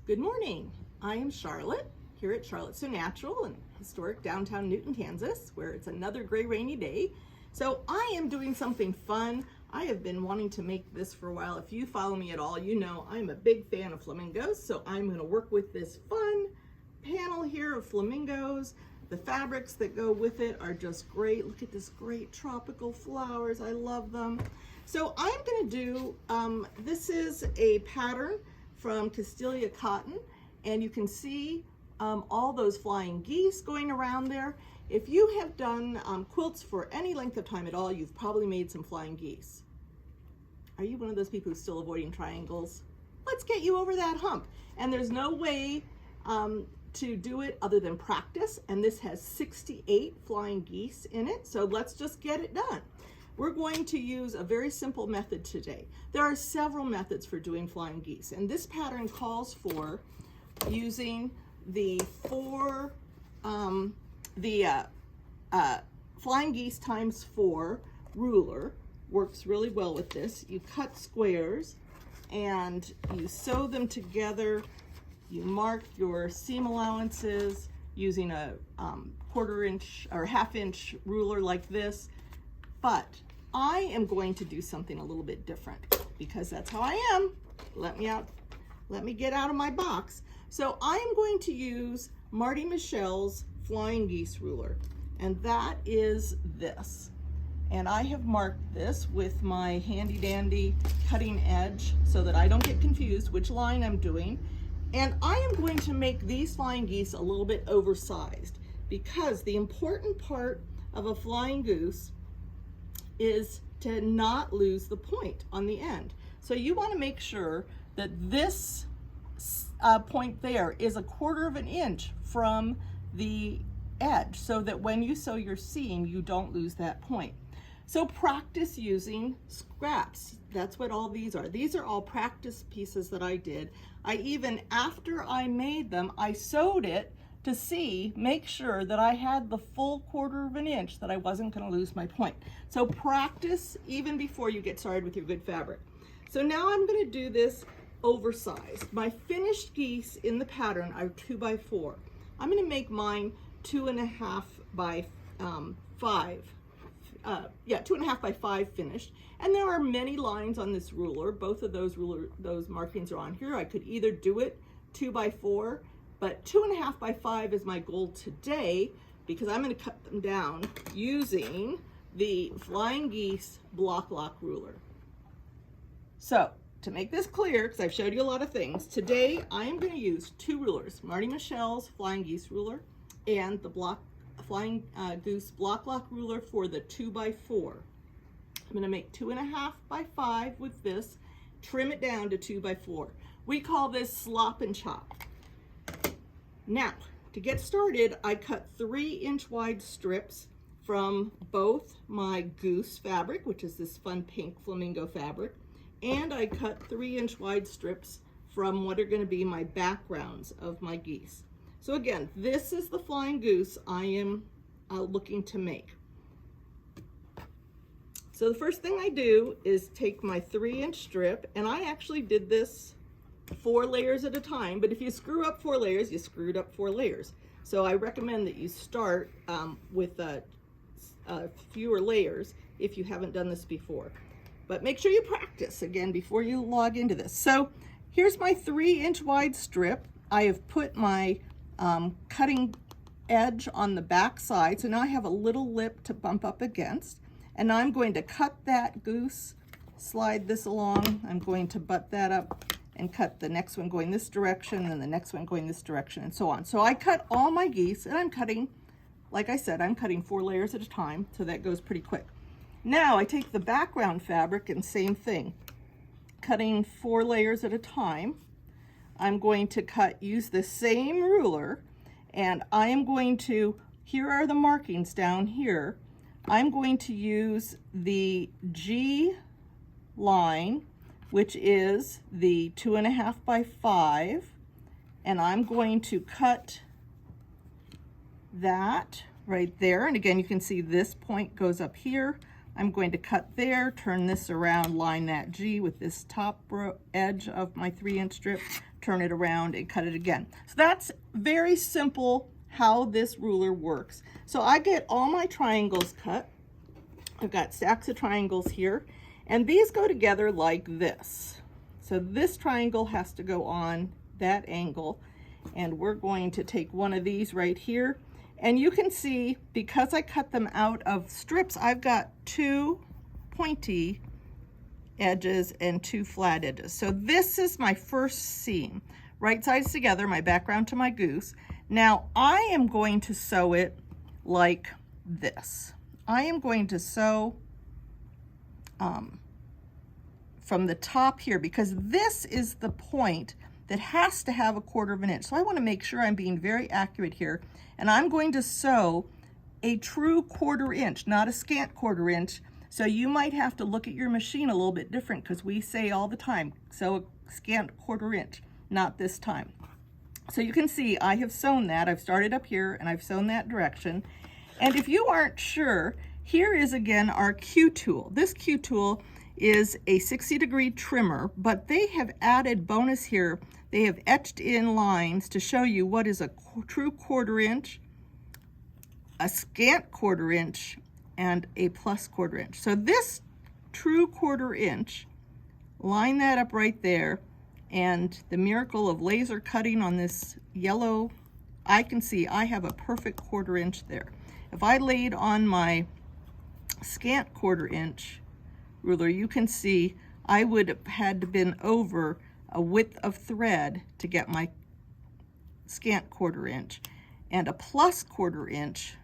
Good morning. I am Charlotte here at Charlotte So Natural in historic downtown Newton, Kansas, where it's another gray rainy day. So I am doing something fun. I have been wanting to make this for a while. If you follow me at all, you know I'm a big fan of flamingos. So I'm going to work with this fun panel here of flamingos. The fabrics that go with it are just great. Look at this great tropical flowers. I love them. So I'm going to do, this is a pattern from Castilla cotton, and you can see all those flying geese going around there. If you have done quilts for any length of time at all, you've probably made some flying geese. Are you one of those people who's still avoiding triangles? Let's get you over that hump. And there's no way to do it other than practice, and this has 68 flying geese in it, so let's just get it done. We're going to use a very simple method today. There are several methods for doing flying geese, and this pattern calls for using the flying geese times 4 ruler. Works really well with this. You cut squares and you sew them together. You mark your seam allowances using a 1/4 inch or 1/2 inch ruler like this. But I am going to do something a little bit different because that's how I am. Let me get out of my box. So I am going to use Marty Michelle's flying geese ruler, and that is this. And I have marked this with my handy dandy cutting edge so that I don't get confused which line I'm doing. And I am going to make these flying geese a little bit oversized because the important part of a flying goose is to not lose the point on the end. So you want to make sure that this point there is 1/4 inch from the edge so that when you sew your seam, you don't lose that point. So practice using scraps. That's what all these are. These are all practice pieces that I did. I even, after I made them, I sewed it to make sure that I had the full 1/4 inch, that I wasn't going to lose my point. So practice even before you get started with your good fabric. So now I'm going to do this oversized. My finished geese in the pattern are 2x4. I'm going to make mine 2.5 by 5. 2.5 by 5 finished. And there are many lines on this ruler. Both of those markings are on here. I could either do it 2x4, but 2.5 by 5 is my goal today because I'm going to cut them down using the flying geese block lock ruler. So to make this clear, because I've showed you a lot of things, today I am going to use 2 rulers, Marty Michelle's flying geese ruler and the flying goose block lock ruler for the 2x4. I'm going to make 2.5 by 5 with this, trim it down to 2x4. We call this slop and chop. Now, to get started, I cut 3-inch wide strips from both my goose fabric, which is this fun pink flamingo fabric, and I cut 3-inch wide strips from what are going to be my backgrounds of my geese. So again, this is the flying goose I am looking to make. So the first thing I do is take my 3-inch strip, and I actually did this 4 layers at a time, but if you screw up 4 layers, you screwed up 4 layers. So I recommend that you start with fewer layers if you haven't done this before. But make sure you practice again before you log into this. So here's my 3-inch wide strip. I have put my cutting edge on the back side, so now I have a little lip to bump up against, and now I'm going to cut that goose, slide this along. I'm going to butt that up and cut the next one going this direction and the next one going this direction and so on. So I cut all my geese, and I'm cutting, like I said, I'm cutting 4 layers at a time, so that goes pretty quick. Now I take the background fabric and same thing, cutting 4 layers at a time. I'm going to use the same ruler, and I am going to, here are the markings down here. I'm going to use the G line, which is the 2.5 by 5, and I'm going to cut that right there. And again, you can see this point goes up here. I'm going to cut there, turn this around, line that G with this top edge of my 3-inch strip, turn it around and cut it again. So that's very simple how this ruler works. So I get all my triangles cut. I've got stacks of triangles here, and these go together like this. So this triangle has to go on that angle, and we're going to take one of these right here. And you can see, because I cut them out of strips, I've got 2 pointy edges and 2 flat edges. So this is my first seam. Right sides together, my background to my goose. Now I am going to sew it like this. I am going to sew from the top here, because this is the point that has to have a 1/4 inch. So I want to make sure I'm being very accurate here. And I'm going to sew a true 1/4 inch, not a scant 1/4 inch. So you might have to look at your machine a little bit different, because we say all the time, sew a scant 1/4 inch, not this time. So you can see I have sewn that. I've started up here and I've sewn that direction. And if you aren't sure, here is again our Q tool. This Q tool is a 60-degree trimmer, but they have added bonus here. They have etched in lines to show you what is a true 1/4 inch, a scant 1/4 inch, and a plus 1/4 inch. So this true 1/4 inch, line that up right there, and the miracle of laser cutting on this yellow, I can see I have a perfect 1/4 inch there. If I laid on my scant 1/4 inch ruler, you can see I would have had to been over a width of thread to get my scant 1/4 inch, and a plus 1/4 inch,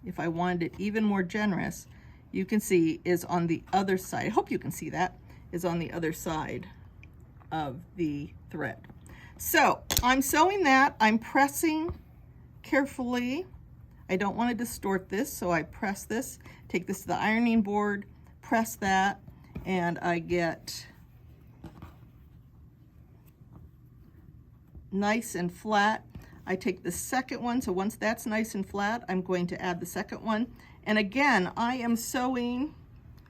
if I wanted it even more generous, you can see is on the other side. I hope you can see that, is on the other side of the thread. So I'm sewing that, I'm pressing carefully. I don't want to distort this, so I press this, take this to the ironing board, press that, and I get nice and flat. I take the second one, so once that's nice and flat, I'm going to add the second one. And again, I am sewing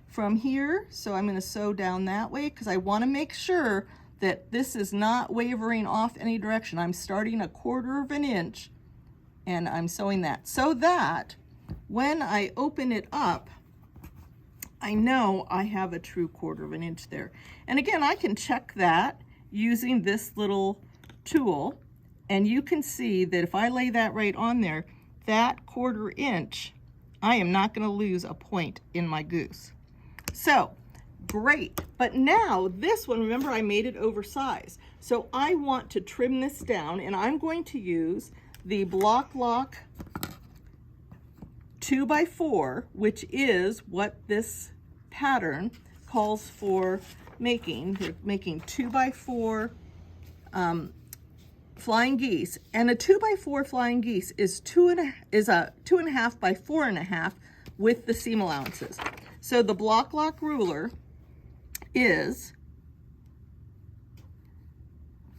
from here, so I'm going to sew down that way, because I want to make sure that this is not wavering off any direction. I'm starting a 1/4 inch, and I'm sewing that, so that when I open it up, I know I have a true 1/4 inch there. And again, I can check that using this little tool, and you can see that if I lay that right on there, that 1/4 inch, I am not going to lose a point in my goose. So great. But now this one, remember I made it oversized, so I want to trim this down, and I'm going to use the Block Lock 2x4, which is what this pattern calls for making. They're making 2x4 flying geese, and a 2x4 flying geese is a 2.5 by 4.5 with the seam allowances. So the Block Lock ruler is,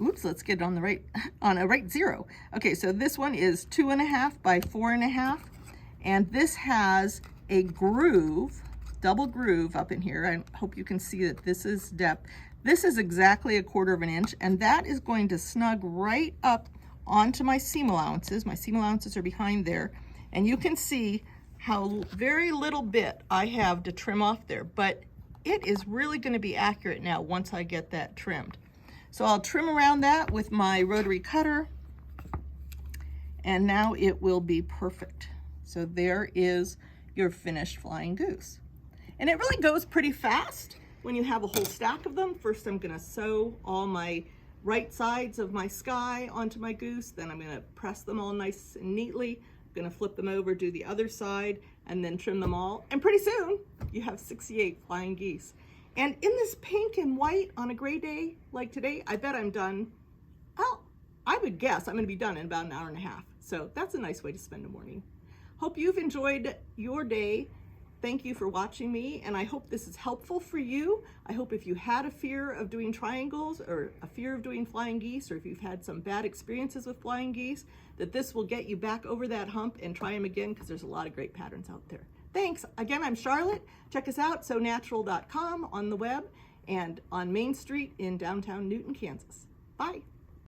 oops, let's get it on the right, on a right 0. Okay, so this one is 2.5 by 4.5, and this has a groove, double groove up in here. I hope you can see that this is depth. This is exactly a 1/4 inch, and that is going to snug right up onto my seam allowances. My seam allowances are behind there, and you can see how very little bit I have to trim off there, but it is really going to be accurate now once I get that trimmed. So I'll trim around that with my rotary cutter, and now it will be perfect. So there is your finished flying goose. And it really goes pretty fast when you have a whole stack of them. First I'm going to sew all my right sides of my sky onto my goose, then I'm going to press them all nice and neatly. I'm going to flip them over, do the other side, and then trim them all. And pretty soon you have 68 flying geese. And in this pink and white on a gray day like today, I bet I'm done. Well, I would guess I'm going to be done in about an hour and a half. So that's a nice way to spend a morning. Hope you've enjoyed your day. Thank you for watching me, and I hope this is helpful for you. I hope if you had a fear of doing triangles or a fear of doing flying geese, or if you've had some bad experiences with flying geese, that this will get you back over that hump and try them again, because there's a lot of great patterns out there. Thanks. Again, I'm Charlotte. Check us out, sonatural.com on the web and on Main Street in downtown Newton, Kansas. Bye.